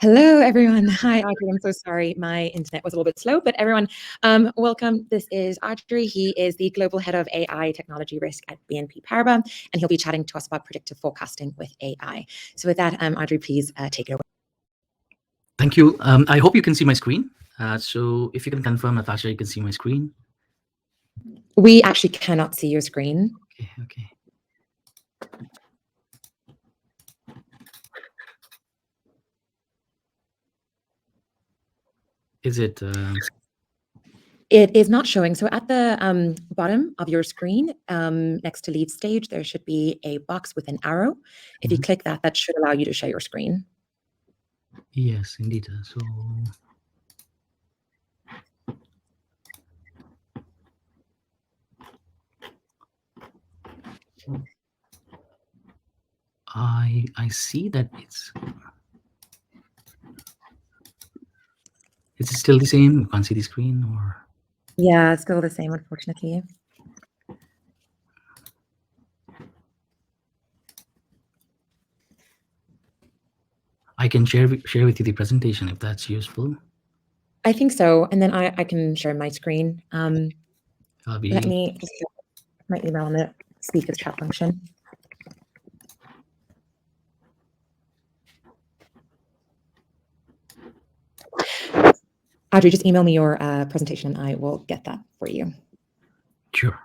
Hello, everyone. Hi, Audrey. I'm so sorry. My internet was a little bit slow, but everyone, welcome. This is Audrey. He is the Global Head of AI Technology Risk at BNP Paribas, and he'll be chatting to us about predictive forecasting with AI. So with that, Audrey, please take it away. Thank you. I hope you can see my screen. So if you can confirm, Natasha, you can see my screen. We actually cannot see your screen. Okay. Is it? It is not showing. So at the bottom of your screen, next to leave stage, there should be a box with an arrow. If you click that, that should allow you to share your screen. Yes, indeed. So I see that it's still the same. You can't see the screen, or Yeah, it's still the same, unfortunately. I can share with you the presentation if that's useful. I think so, and then I can share my screen. Let me just get my email on the speak with chat function. Audrey, just email me your presentation and I will get that for you. Sure.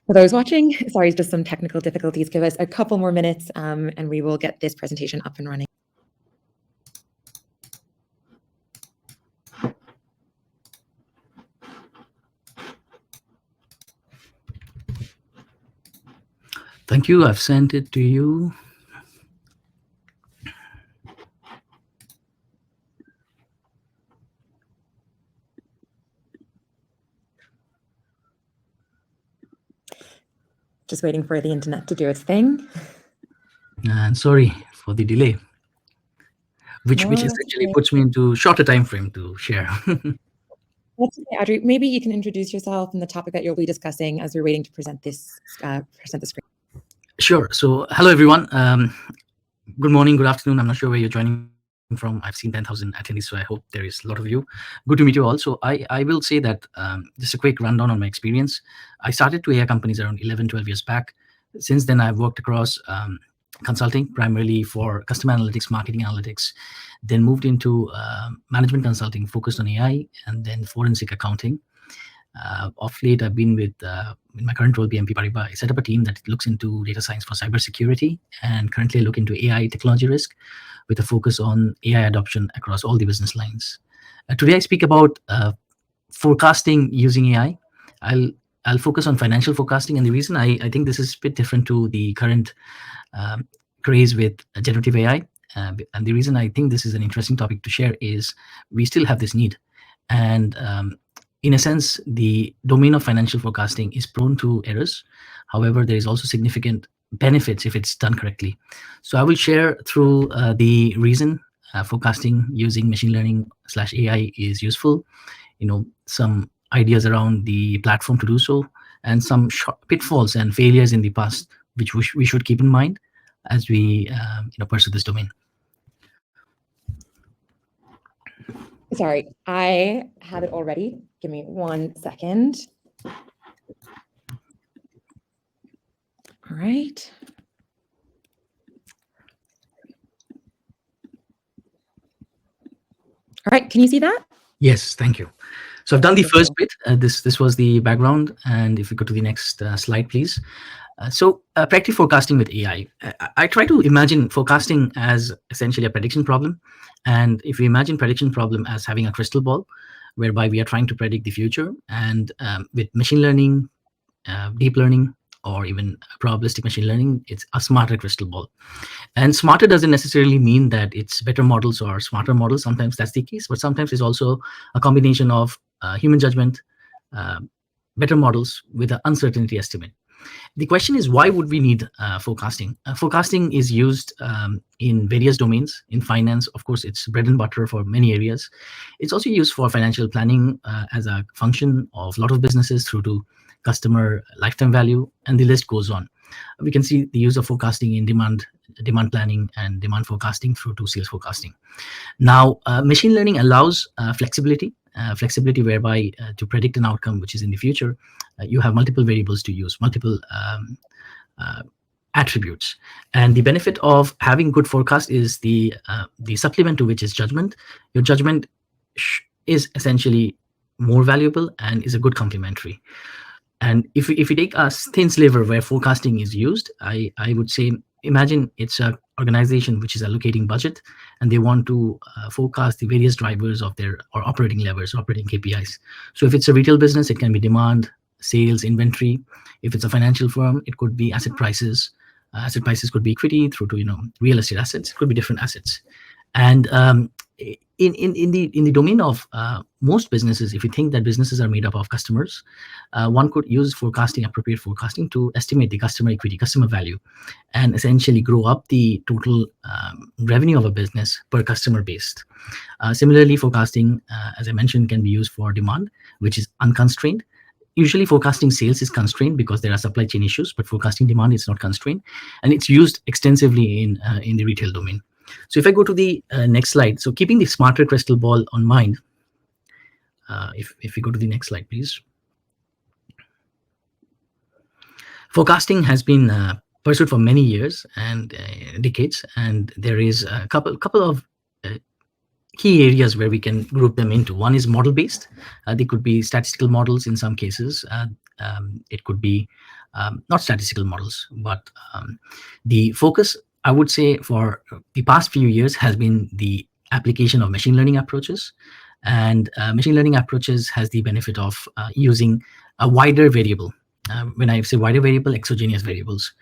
For those watching, sorry, just some technical difficulties. Give us a couple more minutes and we will get this presentation up and running. Thank you. I've sent it to you. Just waiting for the internet to do its thing. And sorry for the delay, which essentially puts me into shorter time frame to share. That's okay, Audrey. Maybe you can introduce yourself and the topic that you'll be discussing as we're waiting to present this, present the screen. Sure. So, hello everyone. Good morning, good afternoon. I'm not sure where you're joining from. I've seen 10,000 attendees, so I hope there is a lot of you. Good to meet you all. So I will say that just a quick rundown on my experience. I started two AI companies around 11, 12 years back. Since then, I've worked across consulting, primarily for customer analytics, marketing analytics, then moved into management consulting, focused on AI, and then forensic accounting. Of late, I've been with, in my current role, BNP Paribas. I set up a team that looks into data science for cybersecurity, and currently I look into AI technology risk with a focus on AI adoption across all the business lines. Today, I speak about forecasting using AI. I'll focus on financial forecasting, and the reason I think this is a bit different to the current craze with generative AI, and the reason I think this is an interesting topic to share is we still have this need, and in a sense, the domain of financial forecasting is prone to errors. However, there is also significant benefits if it's done correctly. So I will share through the reason forecasting using machine learning / AI is useful, some ideas around the platform to do so, and some pitfalls and failures in the past, which we should keep in mind as we pursue this domain. Sorry, I have it already. Give me 1 second. All right. All right, can you see that? Yes, thank you. So I've done the first bit. This was the background. And if we go to the next slide, please. So predictive forecasting with AI. I try to imagine forecasting as essentially a prediction problem. And if we imagine prediction problem as having a crystal ball, whereby we are trying to predict the future, and with machine learning, deep learning, or even probabilistic machine learning, it's a smarter crystal ball. And smarter doesn't necessarily mean that it's better models or smarter models. Sometimes that's the case, but sometimes it's also a combination of human judgment, better models with an uncertainty estimate. The question is, why would we need forecasting? Forecasting is used in various domains. In finance, of course, it's bread and butter for many areas. It's also used for financial planning as a function of a lot of businesses through to customer lifetime value, and the list goes on. We can see the use of forecasting in demand planning and demand forecasting through to sales forecasting. Now, machine learning allows flexibility whereby to predict an outcome which is in the future, you have multiple variables to use, multiple uh, attributes. And the benefit of having good forecast is the supplement to which is judgment. Your judgment is essentially more valuable and is a good complementary. And if we take a thin sliver where forecasting is used, I would say, imagine it's an organization which is allocating budget and they want to forecast the various drivers of their or operating levers, operating KPIs. So if it's a retail business, it can be demand, sales, inventory. If it's a financial firm, it could be asset prices. Asset prices could be equity through to real estate assets. It could be different assets. And in the domain of most businesses, if you think that businesses are made up of customers, one could use appropriate forecasting to estimate the customer equity, customer value, and essentially grow up the total revenue of a business per customer based. Similarly, forecasting, as I mentioned, can be used for demand, which is unconstrained. Usually forecasting sales is constrained because there are supply chain issues, but forecasting demand is not constrained, and it's used extensively in the retail domain. So if I go to the next slide, so keeping the smarter crystal ball on mind, if we go to the next slide, please. Forecasting has been pursued for many years and decades, and there is a couple of key areas where we can group them into. One is model-based. They could be statistical models in some cases. It could be not statistical models, but the focus, I would say, for the past few years has been the application of machine learning approaches. And machine learning approaches has the benefit of using a wider variable. When I say wider variable, exogenous variables.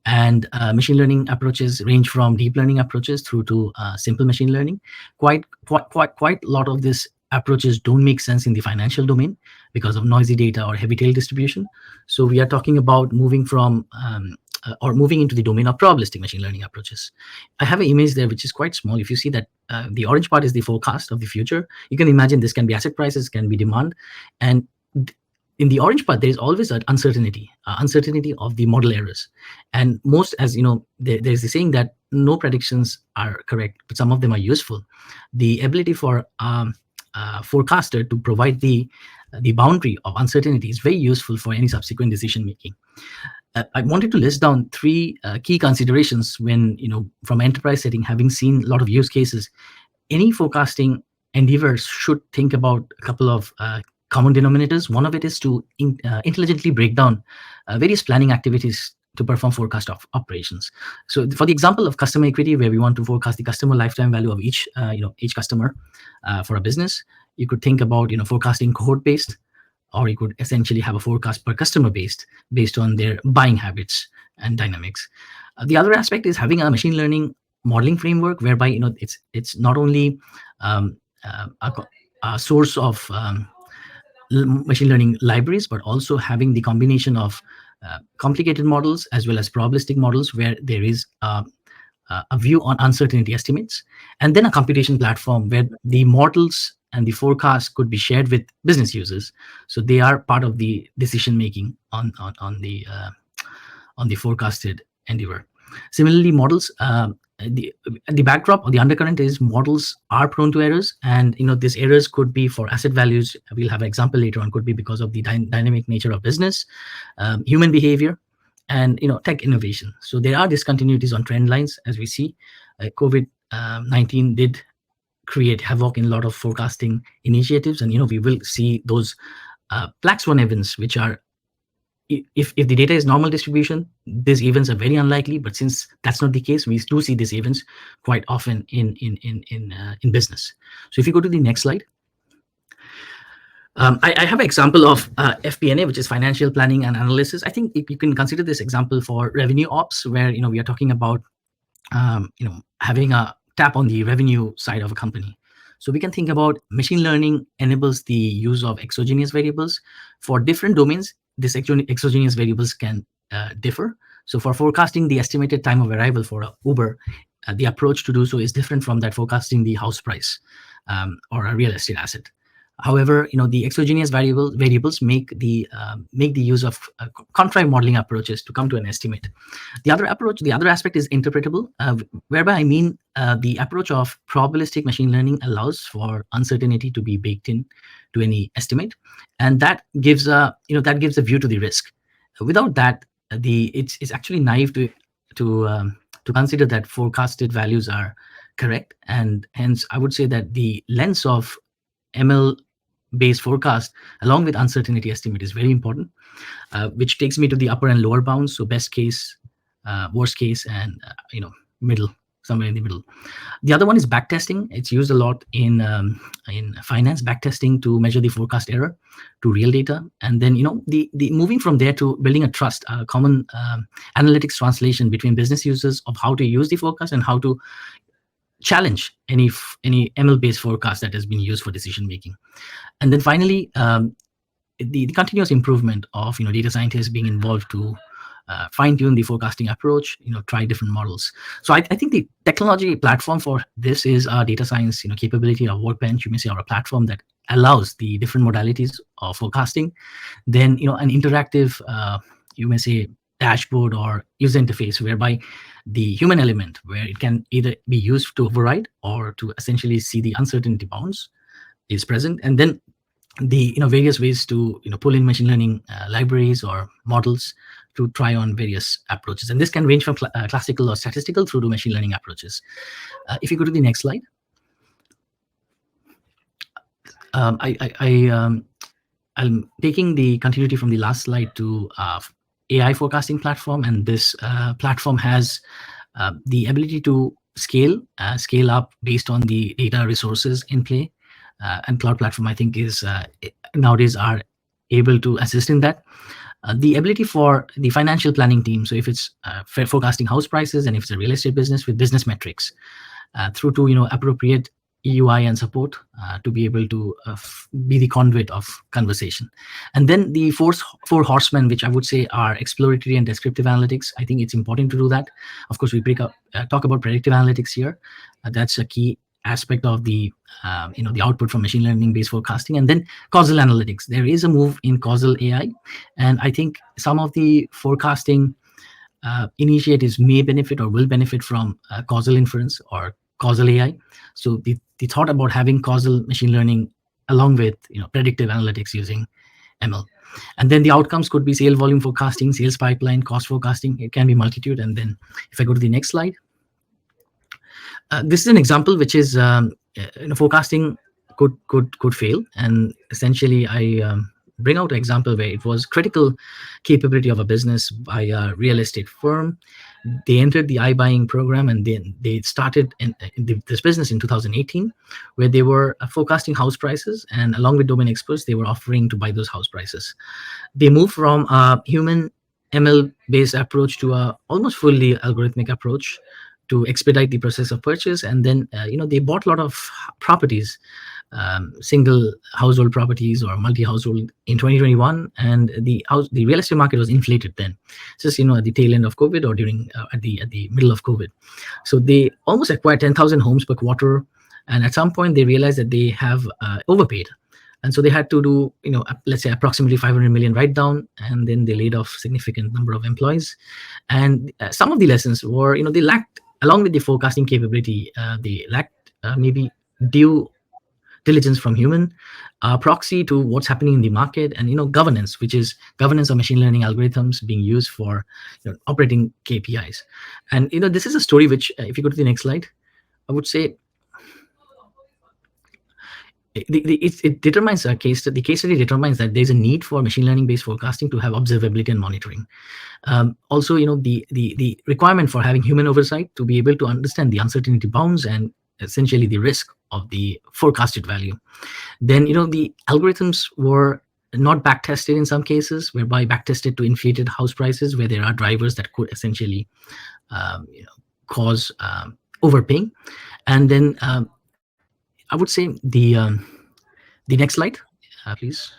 And machine learning approaches range from deep learning approaches through to simple machine learning. Quite a lot of these approaches don't make sense in the financial domain because of noisy data or heavy tail distribution. So we are talking about moving from moving into the domain of probabilistic machine learning approaches. I have an image there which is quite small. If you see that the orange part is the forecast of the future, you can imagine this can be asset prices, can be demand, and in the orange part, there is always an uncertainty of the model errors. And most, as you know, there's the saying that no predictions are correct, but some of them are useful. The ability for forecaster to provide the boundary of uncertainty is very useful for any subsequent decision making. I wanted to list down three key considerations when, from enterprise setting, having seen a lot of use cases, any forecasting endeavors should think about a couple of common denominators. One of it is to intelligently break down various planning activities to perform forecast of operations. So for the example of customer equity, where we want to forecast the customer lifetime value of each customer for a business, you could think about forecasting cohort based, or you could essentially have a forecast per customer based on their buying habits and dynamics. The other aspect is having a machine learning modeling framework whereby it's not only a source of machine learning libraries, but also having the combination of complicated models as well as probabilistic models where there is a view on uncertainty estimates, and then a computation platform where the models and the forecast could be shared with business users, so they are part of the decision making on the forecasted endeavor. Similarly, models. The backdrop or the undercurrent is models are prone to errors, and these errors could be for asset values. We'll have an example later on. Could be because of the dynamic nature of business, human behavior, and tech innovation. So there are discontinuities on trend lines, as we see. COVID-19 did create havoc in a lot of forecasting initiatives, and we will see those black swan events, which are, if the data is normal distribution, these events are very unlikely. But since that's not the case, we do see these events quite often in business. So if you go to the next slide, I have an example of FP&A, which is financial planning and analysis. I think you can consider this example for revenue ops, where we are talking about having a tap on the revenue side of a company. So we can think about machine learning enables the use of exogenous variables for different domains. These exogenous variables can differ. So for forecasting the estimated time of arrival for Uber, the approach to do so is different from that forecasting the house price or a real estate asset. However, the exogenous variables make the use of contrived modeling approaches to come to an estimate. The other aspect is interpretable, whereby I mean the approach of probabilistic machine learning allows for uncertainty to be baked in to any estimate, and that gives a view to the risk. Without that, it's actually naive to consider that forecasted values are correct, and hence I would say that the lens of ML based forecast along with uncertainty estimate is very important, which takes me to the upper and lower bounds. So best case, worst case, and middle, somewhere in the middle. The other one is backtesting. It's used a lot in finance, backtesting to measure the forecast error to real data, and then the moving from there to building a trust, a common analytics translation between business users of how to use the forecast and how to challenge any ML based forecast that has been used for decision making. And then finally, the continuous improvement of data scientists being involved to fine tune the forecasting approach, try different models. So I think the technology platform for this is our data science capability, our workbench, you may say, or a platform that allows the different modalities of forecasting. Then an interactive, you may say, dashboard or user interface whereby the human element, where it can either be used to override or to essentially see the uncertainty bounds, is present. And then the various ways to pull in machine learning libraries or models to try on various approaches, and this can range from classical or statistical through to machine learning approaches. If you go to the next slide, I'm taking the continuity from the last slide to AI forecasting platform, and this platform has the ability to scale up based on the data resources in play. And cloud platform, I think, is nowadays are able to assist in that. The ability for the financial planning team, so if it's forecasting house prices, and if it's a real estate business with business metrics, through to appropriate EUI and support to be able to be the conduit of conversation. And then the four horsemen, which I would say are exploratory and descriptive analytics. I think it's important to do that. Of course, we talk about predictive analytics here. That's a key aspect of the the output from machine learning based forecasting. And then causal analytics. There is a move in causal AI, and I think some of the forecasting initiatives may benefit or will benefit from causal inference or causal AI. So the thought about having causal machine learning along with predictive analytics using ML. And then the outcomes could be sale volume forecasting, sales pipeline, cost forecasting. It can be multitude. And then if I go to the next slide, this is an example which is forecasting could fail, and essentially I bring out an example where it was critical capability of a business by a real estate firm. They entered the iBuying program, and then they started this business in 2018, where they were forecasting house prices, and along with domain experts, they were offering to buy those house prices. They moved from a human ML based approach to a almost fully algorithmic approach to expedite the process of purchase. And then they bought a lot of properties, single household properties or multi-household in 2021, and the real estate market was inflated then, just at the tail end of COVID or during at the middle of COVID. So they almost acquired 10,000 homes per quarter, and at some point they realized that they have overpaid, and so they had to do let's say approximately 500 million write down, and then they laid off significant number of employees. And some of the lessons were they lacked, along with the forecasting capability, they lacked maybe due diligence from human, proxy to what's happening in the market, and governance, which is governance of machine learning algorithms being used for operating KPIs. And this is a story which, if you go to the next slide, I would say it determines a case. The case study determines that there's a need for machine learning based forecasting to have observability and monitoring. Also, the requirement for having human oversight to be able to understand the uncertainty bounds and essentially the risk of the forecasted value. Then the algorithms were not back tested in some cases, whereby back tested to inflated house prices, where there are drivers that could essentially cause overpaying. And then I would say the next slide, please.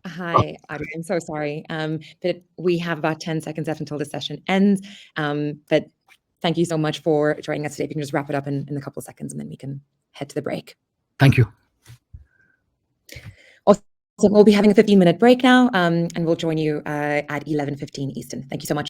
Hi, Audrey. I'm so sorry, but we have about 10 seconds left until the session ends. But thank you so much for joining us today. If you can just wrap it up in a couple of seconds, and then we can head to the break. Thank you. Also, we'll be having a 15-minute break now, and we'll join you at 11:15 Eastern. Thank you so much.